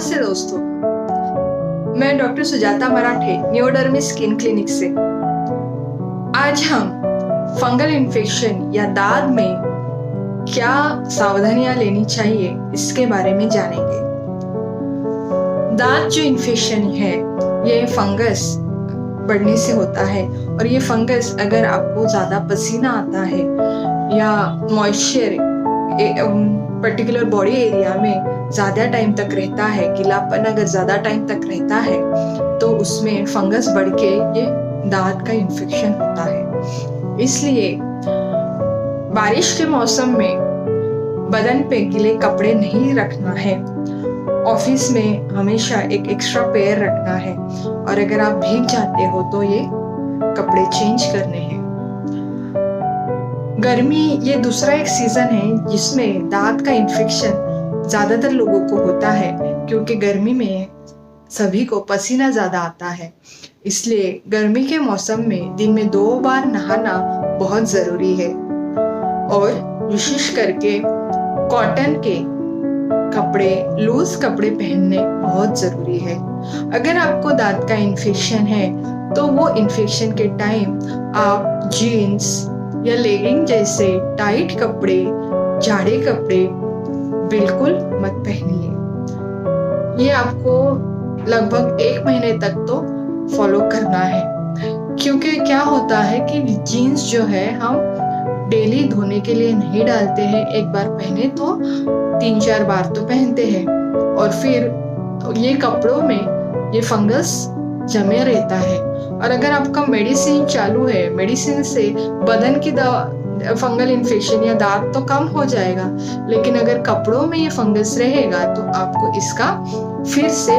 नमस्ते दोस्तों, मैं डॉक्टर सुजाता मराठे नियोडर्मी स्किन क्लिनिक से। आज हम फंगल इन्फेक्शन या दाद में क्या सावधानियां लेनी चाहिए इसके बारे में जानेंगे। दाद जो इन्फेक्शन है ये फंगस बढ़ने से होता है और ये फंगस अगर आपको ज़्यादा पसीना आता है या मॉइस्चर पर्टिकुलर बॉडी एरिया में ज़्यादा टाइम तक रहता है, गीलापन अगर ज़्यादा टाइम तक रहता है तो उसमें फंगस बढ़ के ये दाद का इन्फेक्शन होता है। इसलिए बारिश के मौसम में बदन पे गीले कपड़े नहीं रखना है। ऑफिस में हमेशा एक एक्स्ट्रा पेयर रखना है और अगर आप भीग जाते हो तो ये कपड़े चेंज करने हैं। गर्मी ये दूसरा एक सीजन है जिसमें दाद का इन्फेक्शन ज्यादातर लोगों को होता है, क्योंकि गर्मी में सभी को पसीना ज्यादा आता है। इसलिए गर्मी के मौसम में दिन में 2 बार नहाना बहुत जरूरी है और विशेष करके कॉटन के कपड़े, लूज कपड़े पहनने बहुत जरूरी है। अगर आपको दाद का इन्फेक्शन है तो वो इन्फेक्शन के टाइम आप जीन्स या लेगिंग जैसे टाइट कपड़े, जाड़े कपड़े बिल्कुल मत पहनिए। ये आपको लगभग 1 महीने तक तो फॉलो करना है, क्योंकि क्या होता है कि जीन्स जो है हम डेली धोने के लिए नहीं डालते हैं। एक बार पहने तो 3-4 बार तो पहनते हैं और फिर ये कपड़ों में ये फंगस जमे रहता है। और अगर आपका मेडिसिन चालू है, मेडिसिन से बदन की फंगल इन्फेक्शन या दाद तो कम हो जाएगा, लेकिन अगर कपड़ों में ये फंगस रहेगा तो आपको इसका फिर से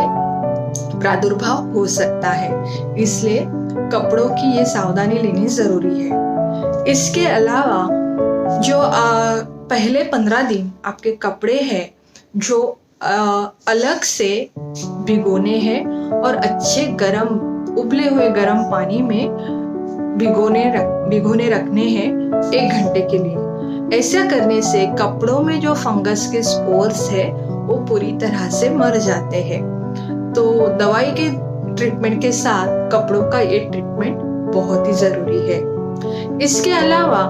प्रादुर्भाव हो सकता है। इसलिए कपड़ों की ये सावधानी लेनी जरूरी है। इसके अलावा जो पहले 15 दिन आपके कपड़े हैं जो अलग से भिगोने हैं और अच्छे उबले हुए गर्म पानी में भिगोने रखने हैं 1 घंटे के लिए। ऐसा करने से कपड़ों में जो फंगस के स्पोर्स है वो पूरी तरह से मर जाते हैं। तो दवाई के ट्रीटमेंट के साथ कपड़ों का ये ट्रीटमेंट बहुत ही जरूरी है। इसके अलावा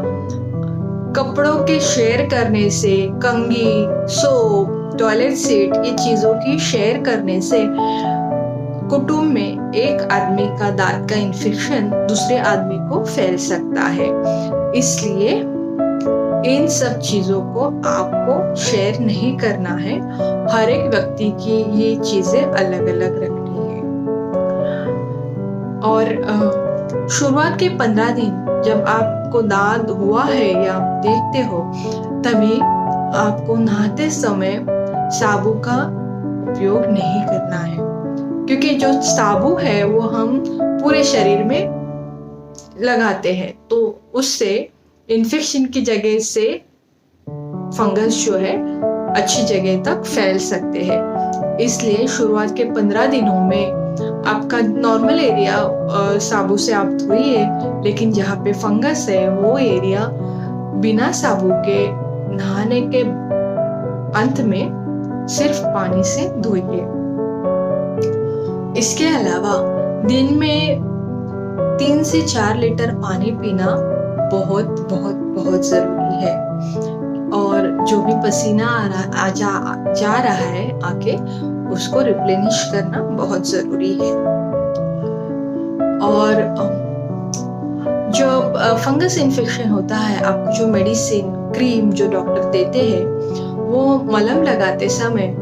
कपड़ों के शेयर करने से, कंघी, सोप, टॉयलेट सीट, ये चीजों की शेयर करने से कुटुंब में एक आदमी का दाद का इन्फेक्शन दूसरे आदमी को फैल सकता है। इसलिए इन सब चीजों को आपको शेयर नहीं करना है। हर एक व्यक्ति की ये चीजें अलग अलग रखनी है। और शुरुआत के 15 दिन जब आपको दाद हुआ है या आप देखते हो, तभी आपको नहाते समय साबु का उपयोग नहीं करना है, क्योंकि जो साबु है वो हम पूरे शरीर में लगाते हैं तो उससे इन्फेक्शन की जगह से फंगस जो है अच्छी जगह तक फैल सकते हैं। इसलिए शुरुआत के 15 दिनों में आपका नॉर्मल एरिया साबु से आप धोइए, लेकिन जहाँ पे फंगस है वो एरिया बिना साबु के नहाने के अंत में सिर्फ पानी से धोइए। इसके अलावा दिन में 3 से 4 लीटर पानी पीना बहुत बहुत बहुत जरूरी है। और जो भी पसीना जा रहा है आके उसको रिप्लेनिश करना बहुत जरूरी है। और जब फंगस इन्फेक्शन होता है, आपको जो मेडिसिन, क्रीम जो डॉक्टर देते हैं वो मलहम लगाते समय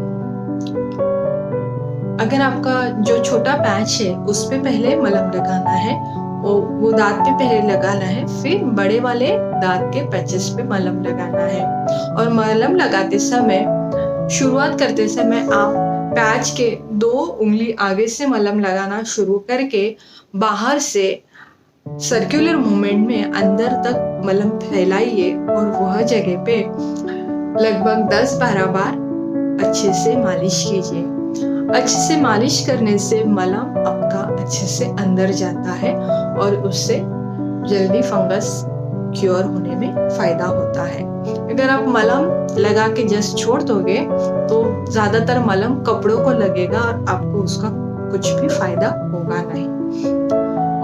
अगर आपका जो छोटा पैच है उस पे पहले मलहम लगाना है, वो दांत पे पहले लगाना है, फिर बड़े वाले दांत के पैचेस पे मलहम लगाना है। और मलहम लगाते समय, शुरुआत करते समय आप पैच के 2 उंगली आगे से मलहम लगाना शुरू करके बाहर से सर्कुलर मूवमेंट में अंदर तक मलहम फैलाइए और वह जगह पे लगभग 10-12 बार अच्छे से मालिश कीजिए। अच्छे से मालिश करने से मलहम आपका अच्छे से अंदर जाता है और उससे जल्दी फंगस क्योर होने में फायदा होता है। अगर आप मलम लगा के जस्ट छोड़ दोगे तो ज़्यादातर मलम कपड़ों को लगेगा और आपको उसका कुछ भी फायदा होगा नहीं।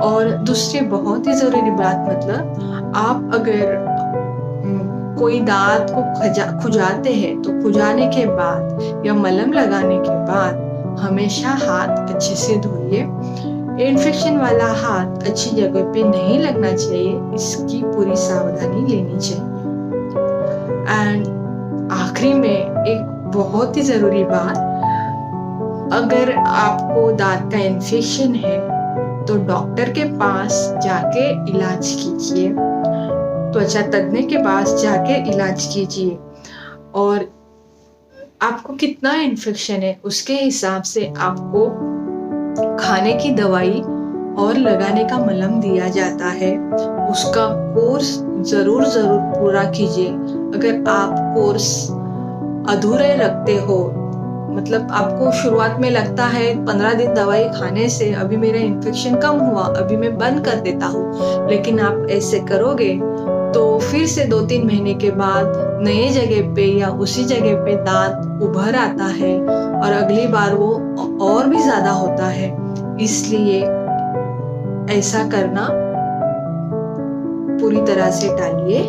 और दूसरी बहुत ही ज़रूरी बात, मतलब आप अगर कोई दांत को खुजाते हैं तो खुजाने के बाद या मलम लगाने के बाद हमेशा हाथ अच्छे से धोइए। इन्फेक्शन वाला हाथ अच्छी जगह पे नहीं लगना चाहिए, इसकी पूरी सावधानी लेनी चाहिए। एंड आखिरी में एक बहुत ही ज़रूरी बात, अगर आपको दांत का इन्फेक्शन है तो डॉक्टर के पास जाके इलाज कीजिए, त्वचा तज्ञ के पास जाके इलाज कीजिए। और आपको कितना इन्फेक्शन है उसके हिसाब से आपको खाने की दवाई और लगाने का मलहम दिया जाता है, उसका कोर्स ज़रूर पूरा कीजिए। अगर आप कोर्स अधूरे रखते हो, मतलब आपको शुरुआत में लगता है 15 दिन दवाई खाने से अभी मेरा इन्फेक्शन कम हुआ, अभी मैं बंद कर देता हूँ, लेकिन आप ऐसे करोगे तो फिर से 2-3 महीने के बाद नए जगह पे या उसी जगह पे दांत उभर आता है और अगली बार वो और भी ज़्यादा होता है। इसलिए ऐसा करना पूरी तरह से टालिए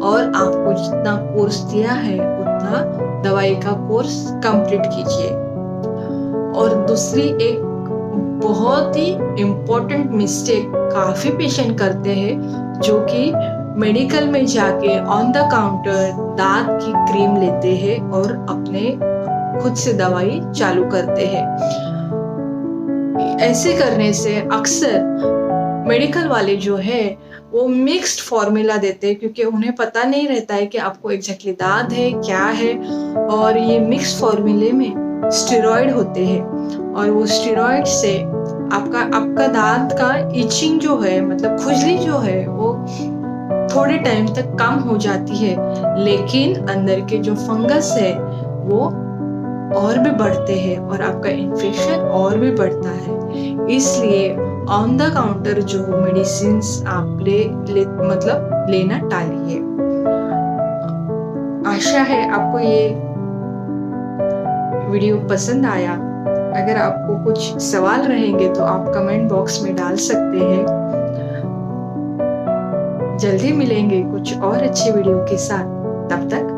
और आपको जितना कोर्स दिया है उतना दवाई का कोर्स कंप्लीट कीजिए। और दूसरी एक बहुत ही इम्पोर्टेंट मिस्टेक काफ़ी पेशेंट करते हैं, जो कि मेडिकल में जाके ऑन द काउंटर दांत की क्रीम लेते हैं और अपने खुद से दवाई चालू करते हैं। ऐसे करने से अक्सर मेडिकल वाले जो है वो मिक्स्ड फॉर्मूला देते हैं, क्योंकि उन्हें पता नहीं रहता है कि आपको एग्जैक्टली दांत है क्या है। और ये मिक्स्ड फॉर्मूले में स्टेरॉइड होते हैं और वो स्टेरॉइड से आपका दांत का इचिंग जो है, मतलब खुजली जो है, वो थोड़े टाइम तक कम हो जाती है, लेकिन अंदर के जो फंगस है वो और भी बढ़ते हैं और आपका इन्फेक्शन और भी बढ़ता है। इसलिए ऑन द काउंटर जो मेडिसिन्स आप लेना टालिए। आशा है आपको ये वीडियो पसंद आया। अगर आपको कुछ सवाल रहेंगे तो आप कमेंट बॉक्स में डाल सकते हैं। जल्दी मिलेंगे कुछ और अच्छी वीडियो के साथ, तब तक